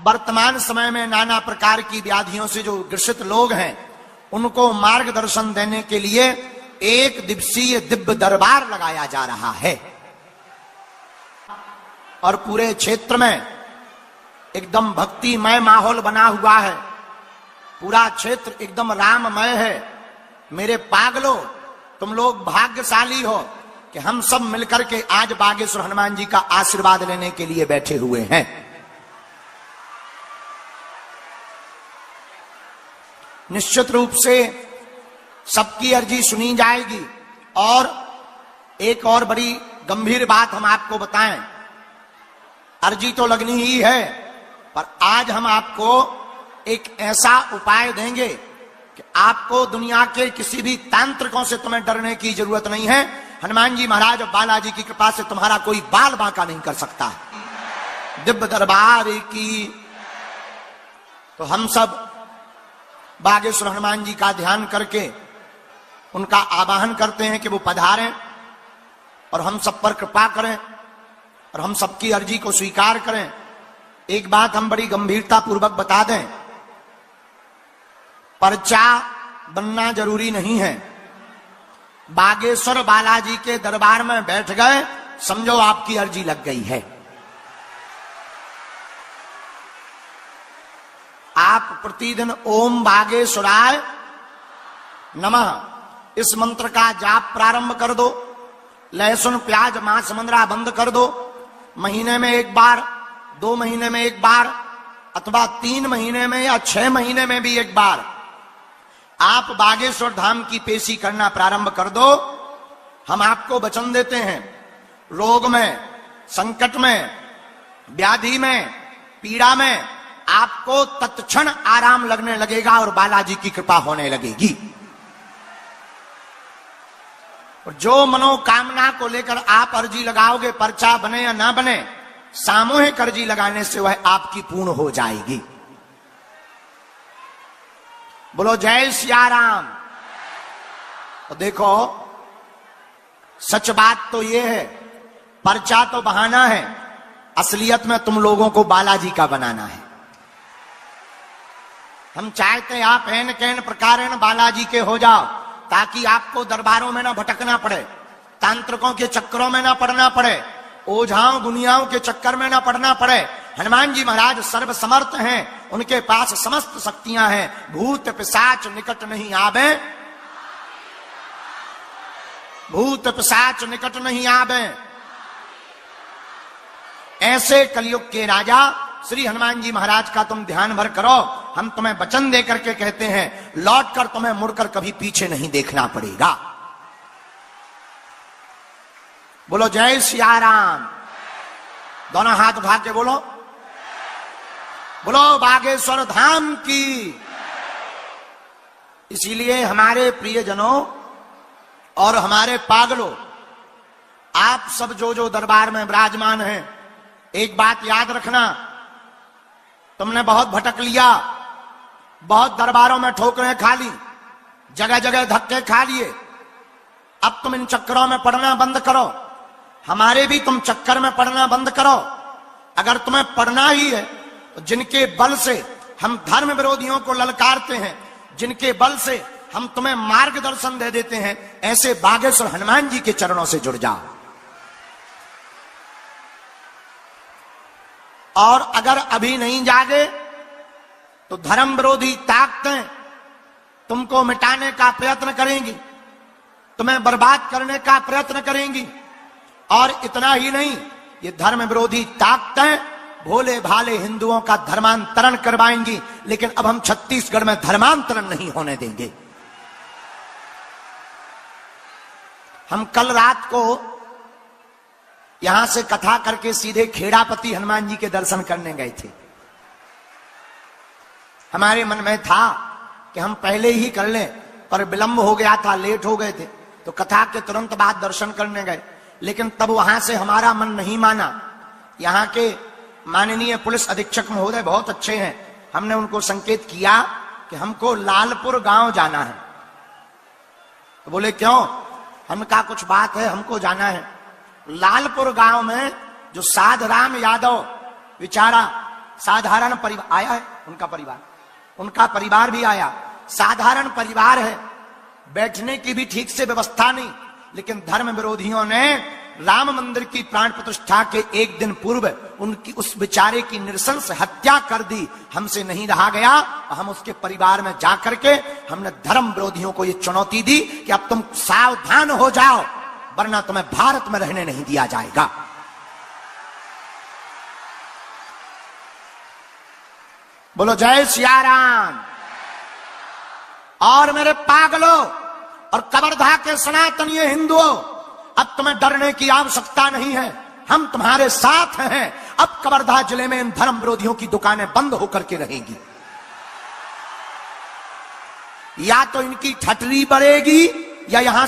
वर्तमान समय में नाना प्रकार की व्याधियों से जो ग्रसित लोग हैं उनको मार्गदर्शन देने के लिए एक दिवसीय दिव्य दरबार लगाया जा रहा है और पूरे क्षेत्र में एकदम भक्तिमय माहौल बना हुआ है। पूरा क्षेत्र एकदम राममय है। मेरे पागलों, तुम लोग भाग्यशाली हो कि हम सब मिलकर के आज बागेश्वर हनुमान जी का आशीर्वाद लेने के लिए बैठे हुए हैं। निश्चित रूप से सबकी अर्जी सुनी जाएगी। और एक और बड़ी गंभीर बात हम आपको बताएं, अर्जी तो लगनी ही है, पर आज हम आपको एक ऐसा उपाय देंगे कि आपको दुनिया के किसी भी तांत्रिकों से तुम्हें डरने की जरूरत नहीं है। हनुमान जी महाराज और बालाजी की कृपा से तुम्हारा कोई बाल बांका नहीं कर सकता। दिव्य दरबार की तो हम सब बागेश्वर हनुमान जी का ध्यान करके उनका आवाहन करते हैं कि वो पधारें और हम सब पर कृपा करें और हम सबकी अर्जी को स्वीकार करें। एक बात हम बड़ी गंभीरता पूर्वक बता दें, पर्चा बनना जरूरी नहीं है। बागेश्वर बालाजी के दरबार में बैठ गए, समझो आपकी अर्जी लग गई है। आप प्रतिदिन ओम बागेश्वराय नमः इस मंत्र का जाप प्रारंभ कर दो। लहसुन प्याज मांस मंदरा बंद कर दो। महीने में एक बार, 2 महीने में एक बार, अथवा 3 महीने में या 6 महीने में भी एक बार आप बागेश्वर धाम की पेशी करना प्रारंभ कर दो। हम आपको वचन देते हैं, रोग में, संकट में, व्याधि में, पीड़ा में आपको तत्क्षण आराम लगने लगेगा और बालाजी की कृपा होने लगेगी। और जो मनोकामना को लेकर आप अर्जी लगाओगे, पर्चा बने या ना बने, सामूहिक अर्जी लगाने से वह आपकी पूर्ण हो जाएगी। बोलो जय सिया राम। तो देखो, सच बात तो यह है, पर्चा तो बहाना है, असलियत में तुम लोगों को बालाजी का बनाना है। हम चाहते हैं आप एन कैन प्रकार बालाजी के हो जाओ, ताकि आपको दरबारों में ना भटकना पड़े, तांत्रिकों के चक्करों में ना पड़ना पड़े, ओझाओं दुनियाओं के चक्कर में ना पड़ना पड़े। हनुमान जी महाराज सर्वसमर्थ हैं, उनके पास समस्त शक्तियां हैं। भूत पिशाच निकट नहीं आवे, भूत पिशाच निकट नहीं आवे। ऐसे कलयुग के राजा श्री हनुमान जी महाराज का तुम ध्यान भर करो। हम तुम्हें वचन देकर के कहते हैं, लौटकर तुम्हें मुड़कर कभी पीछे नहीं देखना पड़ेगा। बोलो जय सिया राम। दोनों हाथ उठा के बोलो, बोलो बागेश्वर धाम की। इसीलिए हमारे प्रियजनों और हमारे पागलों, आप सब जो जो दरबार में विराजमान हैं, एक बात याद रखना, तुमने बहुत भटक लिया, बहुत दरबारों में ठोकरें खा ली, जगह जगह धक्के खा लिए। अब तुम इन चक्करों में पड़ना बंद करो, हमारे भी तुम चक्कर में पड़ना बंद करो। अगर तुम्हें पड़ना ही है तो जिनके बल से हम धर्म विरोधियों को ललकारते हैं, जिनके बल से हम तुम्हें मार्गदर्शन दे देते हैं, ऐसे बागेश्वर हनुमान जी के चरणों से जुड़ जाओ। और अगर अभी नहीं जागे तो धर्म विरोधी ताकतें तुमको मिटाने का प्रयत्न करेंगी, तुम्हें बर्बाद करने का प्रयत्न करेंगी। और इतना ही नहीं, ये धर्म विरोधी ताकतें भोले भाले हिंदुओं का धर्मांतरण करवाएंगी, लेकिन अब हम छत्तीसगढ़ में धर्मांतरण नहीं होने देंगे। हम कल रात को यहां से कथा करके सीधे खेड़ापति हनुमान जी के दर्शन करने गए थे। हमारे मन में था कि हम पहले ही कर लें, पर विलंब हो गया था, लेट हो गए थे, तो कथा के तुरंत बाद दर्शन करने गए। लेकिन तब वहां से हमारा मन नहीं माना। यहाँ के माननीय पुलिस अधीक्षक महोदय बहुत अच्छे हैं, हमने उनको संकेत किया कि हमको लालपुर गांव जाना है। तो बोले क्यों? हम कहा कुछ बात है, हमको जाना है। लालपुर गांव में जो साध राम यादव बेचारा साधारण परिवार आया है, उनका परिवार भी आया, साधारण परिवार है, बैठने की भी ठीक से व्यवस्था नहीं। लेकिन धर्म विरोधियों ने राम मंदिर की प्राण प्रतिष्ठा के एक दिन पूर्व उनकी उस बेचारे की नृशंस हत्या कर दी। हमसे नहीं रहा गया, हम उसके परिवार में जाकर के हमने धर्म विरोधियों को यह चुनौती दी कि अब तुम सावधान हो जाओ, वरना तुम्हें भारत में रहने नहीं दिया जाएगा। बोलो जय सिया राम। और मेरे पागलों और कबरधा के सनातनीय हिंदुओं, अब तुम्हें डरने की आवश्यकता नहीं है, हम तुम्हारे साथ हैं। अब कबरधा जिले में इन धर्म विरोधियों की दुकानें बंद होकर के रहेंगी। या तो इनकी ठटरी बढ़ेगी या यहां से